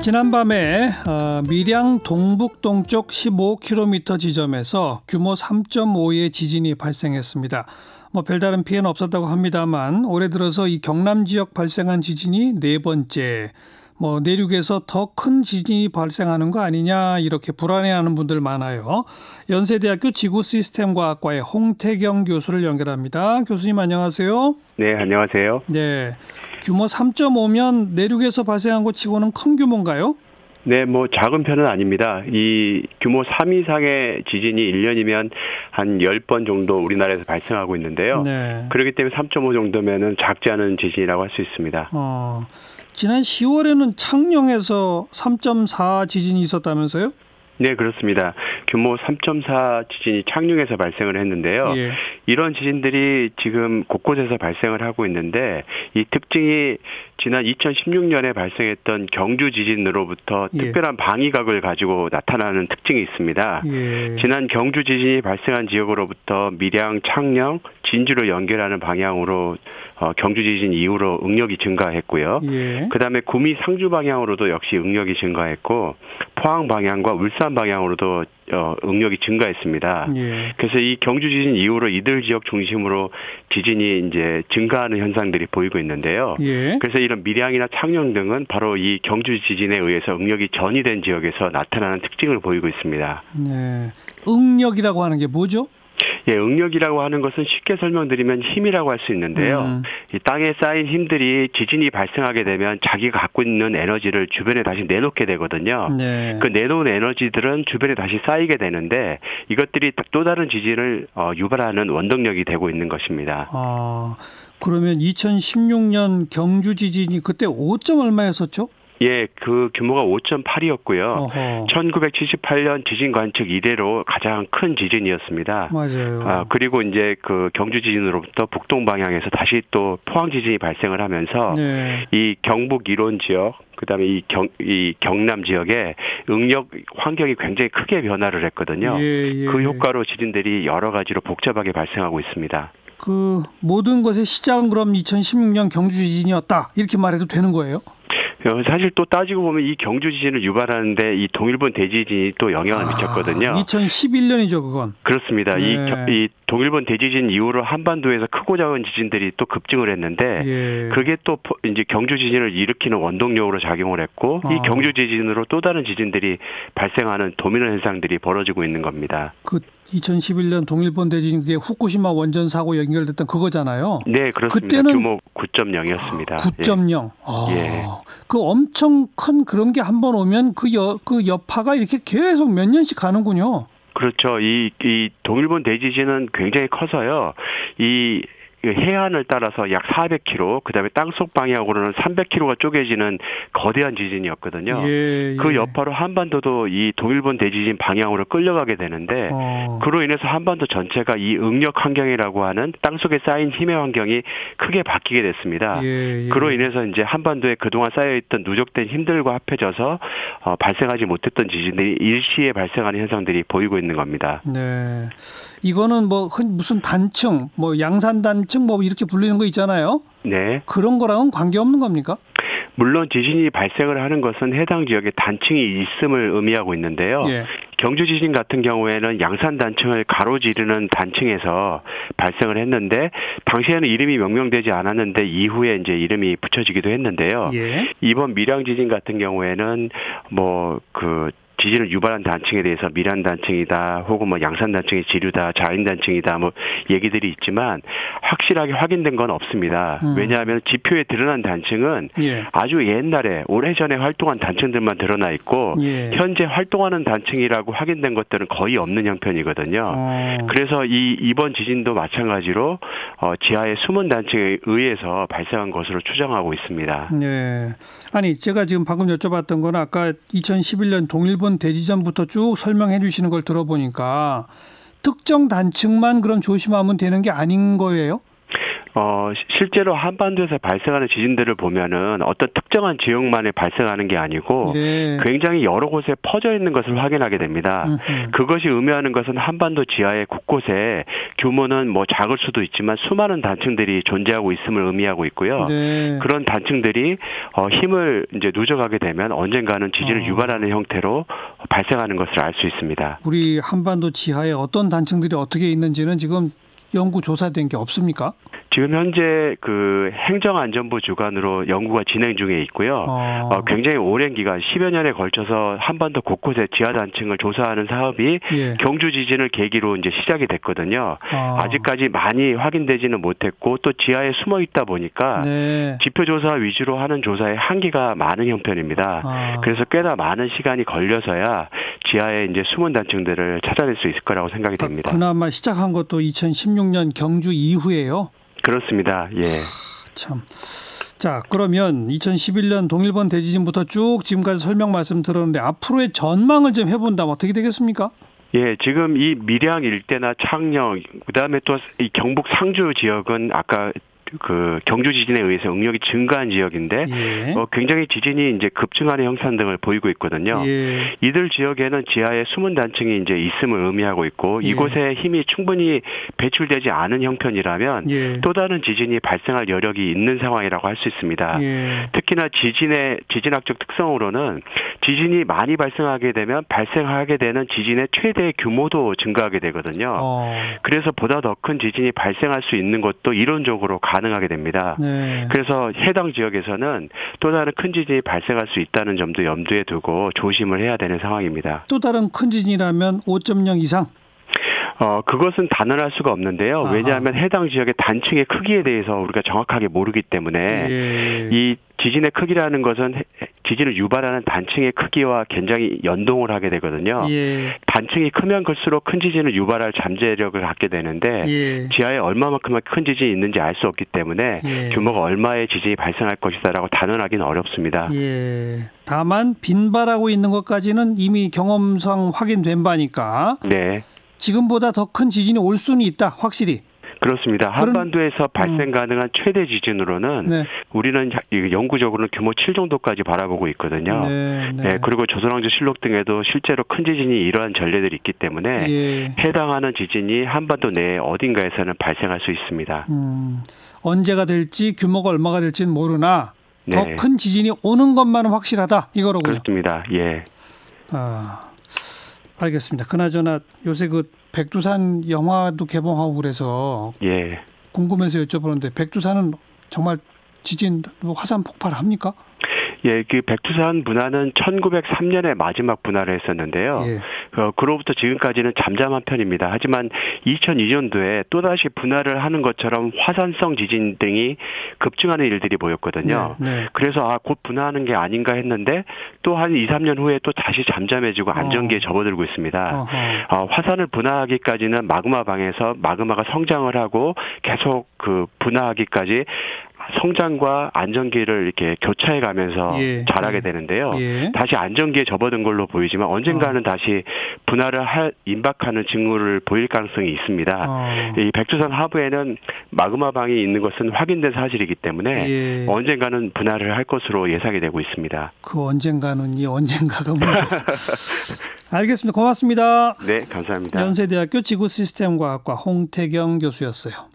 지난밤에 밀양 동북동쪽 15km 지점에서 규모 3.5의 지진이 발생했습니다. 별다른 피해는 없었다고 합니다만 올해 들어서 이 경남 지역 발생한 지진이 네 번째, 내륙에서 더 큰 지진이 발생하는 거 아니냐 이렇게 불안해하는 분들 많아요. 연세대학교 지구시스템과학과의 홍태경 교수를 연결합니다. 교수님 안녕하세요. 네, 안녕하세요. 네, 규모 3.5면 내륙에서 발생한 것 치고는 큰 규모인가요? 네, 작은 편은 아닙니다. 이 규모 3 이상의 지진이 1년이면 한 10번 정도 우리나라에서 발생하고 있는데요. 네. 그렇기 때문에 3.5 정도면은 작지 않은 지진이라고 할 수 있습니다. 지난 10월에는 창녕에서 3.4 지진이 있었다면서요? 네, 그렇습니다. 규모 3.4 지진이 창녕에서 발생을 했는데요. 예. 이런 지진들이 지금 곳곳에서 발생을 하고 있는데 이 특징이 지난 2016년에 발생했던 경주 지진으로부터 특별한 방위각을 가지고 나타나는 특징이 있습니다. 예. 지난 경주 지진이 발생한 지역으로부터 밀양, 창녕, 진주를 연결하는 방향으로 경주 지진 이후로 응력이 증가했고요. 예. 그다음에 구미, 상주 방향으로도 역시 응력이 증가했고 포항 방향과 울산 방향으로도 응력이 증가했습니다. 예. 그래서 이 경주 지진 이후로 이들 지역 중심으로 지진이 이제 증가하는 현상들이 보이고 있는데요. 예. 그래서 이런 밀양이나 창녕 등은 바로 이 경주 지진에 의해서 응력이 전이된 지역에서 나타나는 특징을 보이고 있습니다. 네. 응력이라고 하는 게 뭐죠? 예, 응력이라고 하는 것은 쉽게 설명드리면 힘이라고 할 수 있는데요. 이 땅에 쌓인 힘들이 지진이 발생하게 되면 자기가 갖고 있는 에너지를 주변에 다시 내놓게 되거든요. 네. 그 내놓은 에너지들은 주변에 다시 쌓이게 되는데 이것들이 또 다른 지진을 유발하는 원동력이 되고 있는 것입니다. 그러면 2016년 경주 지진이 그때 5점 얼마였었죠? 예, 그 규모가 5.8이었고요. 1978년 지진 관측 이래로 가장 큰 지진이었습니다. 맞아요. 그리고 이제 그 경주 지진으로부터 북동 방향에서 다시 또 포항 지진이 발생을 하면서 네. 이 경북 이론 지역, 그다음에 이 경남 지역의 응력 환경이 굉장히 크게 변화를 했거든요. 예. 그 효과로 지진들이 여러 가지로 복잡하게 발생하고 있습니다. 그 모든 것의 시작은 그럼 2016년 경주 지진이었다 이렇게 말해도 되는 거예요? 사실 또 따지고 보면 이 경주 지진을 유발하는데 이 동일본 대지진이 또 영향을 미쳤거든요. 2011년이죠, 그건. 그렇습니다. 네. 이 동일본 대지진 이후로 한반도에서 크고 작은 지진들이 또 급증을 했는데 예. 그게 또 이제 경주 지진을 일으키는 원동력으로 작용을 했고 이 경주 지진으로 또 다른 지진들이 발생하는 도미노 현상들이 벌어지고 있는 겁니다. 그 2011년 동일본 대지진 그게 후쿠시마 원전 사고 연결됐던 그거잖아요. 네, 그렇습니다. 그때는 규모 9.0이었습니다. 9.0. 예. 그 엄청 큰 그런 게 한 번 오면 그 여파가 이렇게 계속 몇 년씩 가는군요. 그렇죠. 이 동일본 대지진은 굉장히 커서요. 이 해안을 따라서 약 400km, 그다음에 땅속 방향으로는 300km가 쪼개지는 거대한 지진이었거든요. 예. 그 여파로 한반도도 이 동일본 대지진 방향으로 끌려가게 되는데 그로 인해서 한반도 전체가 이 응력 환경이라고 하는 땅속에 쌓인 힘의 환경이 크게 바뀌게 됐습니다. 예. 그로 인해서 이제 한반도에 그동안 쌓여있던 누적된 힘들과 합해져서 발생하지 못했던 지진들이 일시에 발생하는 현상들이 보이고 있는 겁니다. 네. 이거는 무슨 단층, 양산 단층 이렇게 불리는 거 있잖아요. 네. 그런 거랑은 관계없는 겁니까? 물론 지진이 발생을 하는 것은 해당 지역에 단층이 있음을 의미하고 있는데요. 예. 경주 지진 같은 경우에는 양산 단층을 가로지르는 단층에서 발생을 했는데 당시에는 이름이 명명되지 않았는데 이후에 이제 이름이 붙여지기도 했는데요. 예. 이번 밀양 지진 같은 경우에는 지진을 유발한 단층에 대해서 밀양 단층이다, 혹은 양산 단층의 지류다, 자인 단층이다, 얘기들이 있지만 확실하게 확인된 건 없습니다. 왜냐하면 지표에 드러난 단층은 아주 옛날에 오래전에 활동한 단층들만 드러나 있고 현재 활동하는 단층이라고 확인된 것들은 거의 없는 형편이거든요. 그래서 이번 지진도 마찬가지로 지하의 숨은 단층에 의해서 발생한 것으로 추정하고 있습니다. 네. 아니 제가 지금 방금 여쭤봤던 건 아까 2011년 동일본 대지진부터 쭉 설명해 주시는 걸 들어보니까 특정 단층만 그럼 조심하면 되는 게 아닌 거예요? 실제로 한반도에서 발생하는 지진들을 보면은 어떤 특정한 지역만에 발생하는 게 아니고 네. 굉장히 여러 곳에 퍼져 있는 것을 확인하게 됩니다. 그것이 의미하는 것은 한반도 지하의 곳곳에 규모는 뭐 작을 수도 있지만 수많은 단층들이 존재하고 있음을 의미하고 있고요. 네. 그런 단층들이 힘을 이제 누적하게 되면 언젠가는 지진을 유발하는 형태로 발생하는 것을 알 수 있습니다. 우리 한반도 지하에 어떤 단층들이 어떻게 있는지는 지금 연구 조사된 게 없습니까? 지금 현재 그 행정안전부 주관으로 연구가 진행 중에 있고요. 굉장히 오랜 기간 10여 년에 걸쳐서 한반도 곳곳에 지하 단층을 조사하는 사업이 경주 지진을 계기로 이제 시작이 됐거든요. 아직까지 많이 확인되지는 못했고 또 지하에 숨어 있다 보니까 지표 조사 위주로 하는 조사에 한계가 많은 형편입니다. 그래서 꽤나 많은 시간이 걸려서야 지하에 이제 숨은 단층들을 찾아낼 수 있을 거라고 생각이 됩니다. 그나마 시작한 것도 2016년 경주 이후에요. 그렇습니다. 예. 참. 자, 그러면 2011년 동일본 대지진부터 쭉 지금까지 설명 말씀 들었는데 앞으로의 전망을 좀 해본다면 어떻게 되겠습니까? 예, 지금 이 밀양 일대나 창녕, 그다음에 또 이 경북 상주 지역은 아까 그 경주 지진에 의해서 응력이 증가한 지역인데 굉장히 지진이 이제 급증하는 형상 등을 보이고 있거든요. 이들 지역에는 지하에 숨은 단층이 이제 있음을 의미하고 있고 이곳에 힘이 충분히 배출되지 않은 형편이라면 또 다른 지진이 발생할 여력이 있는 상황이라고 할 수 있습니다. 특히나 지진학적 특성으로는 지진이 많이 발생하게 되는 지진의 최대 규모도 증가하게 되거든요. 그래서 보다 더 큰 지진이 발생할 수 있는 것도 이론적으로 가능하게 됩니다. 그래서 해당 지역에서는 또 다른 큰 지진이 발생할 수 있다는 점도 염두에 두고 조심을 해야 되는 상황입니다. 또 다른 큰 지진이라면 5.0 이상? 그것은 단언할 수가 없는데요. 왜냐하면 해당 지역의 단층의 크기에 대해서 우리가 정확하게 모르기 때문에 이 지진의 크기라는 것은 지진을 유발하는 단층의 크기와 굉장히 연동을 하게 되거든요. 단층이 크면 클수록 큰 지진을 유발할 잠재력을 갖게 되는데 지하에 얼마만큼의 큰 지진이 있는지 알 수 없기 때문에 규모가 얼마의 지진이 발생할 것이다라고 단언하기는 어렵습니다. 다만 빈발하고 있는 것까지는 이미 경험상 확인된 바니까 지금보다 더 큰 지진이 올 수는 있다. 확실히. 그렇습니다. 한반도에서 발생 가능한 최대 지진으로는 우리는 영구적으로는 규모 7 정도까지 바라보고 있거든요. 그리고 조선왕조실록 등에도 실제로 큰 지진이 이러한 전례들이 있기 때문에 해당하는 지진이 한반도 내에 어딘가에서는 발생할 수 있습니다. 언제가 될지 규모가 얼마가 될지는 모르나 더 큰 지진이 오는 것만은 확실하다. 이거로군요. 그렇습니다. 알겠습니다. 그나저나 요새 그 백두산 영화도 개봉하고 그래서 궁금해서 여쭤보는데 백두산은 정말 지진 화산 폭발합니까? 그 백두산 분화는 1903년에 마지막 분화를 했었는데요. 그로부터 지금까지는 잠잠한 편입니다. 하지만 2002년도에 또다시 분화를 하는 것처럼 화산성 지진 등이 급증하는 일들이 보였거든요. 그래서 곧 분화하는 게 아닌가 했는데 또 한 2, 3년 후에 또 다시 잠잠해지고 안정기에 접어들고 있습니다. 화산을 분화하기까지는 마그마 방에서 마그마가 성장을 하고 계속 그 분화하기까지 성장과 안정기를 이렇게 교차해 가면서 자라게 되는데요. 다시 안정기에 접어든 걸로 보이지만 언젠가는 다시 분화를 임박하는 징후를 보일 가능성이 있습니다. 이 백두산 하부에는 마그마방이 있는 것은 확인된 사실이기 때문에 언젠가는 분화를 할 것으로 예상이 되고 있습니다. 그 언젠가는 이 언젠가가 문제죠. 알겠습니다. 고맙습니다. 네, 감사합니다. 연세대학교 지구시스템과학과 홍태경 교수였어요.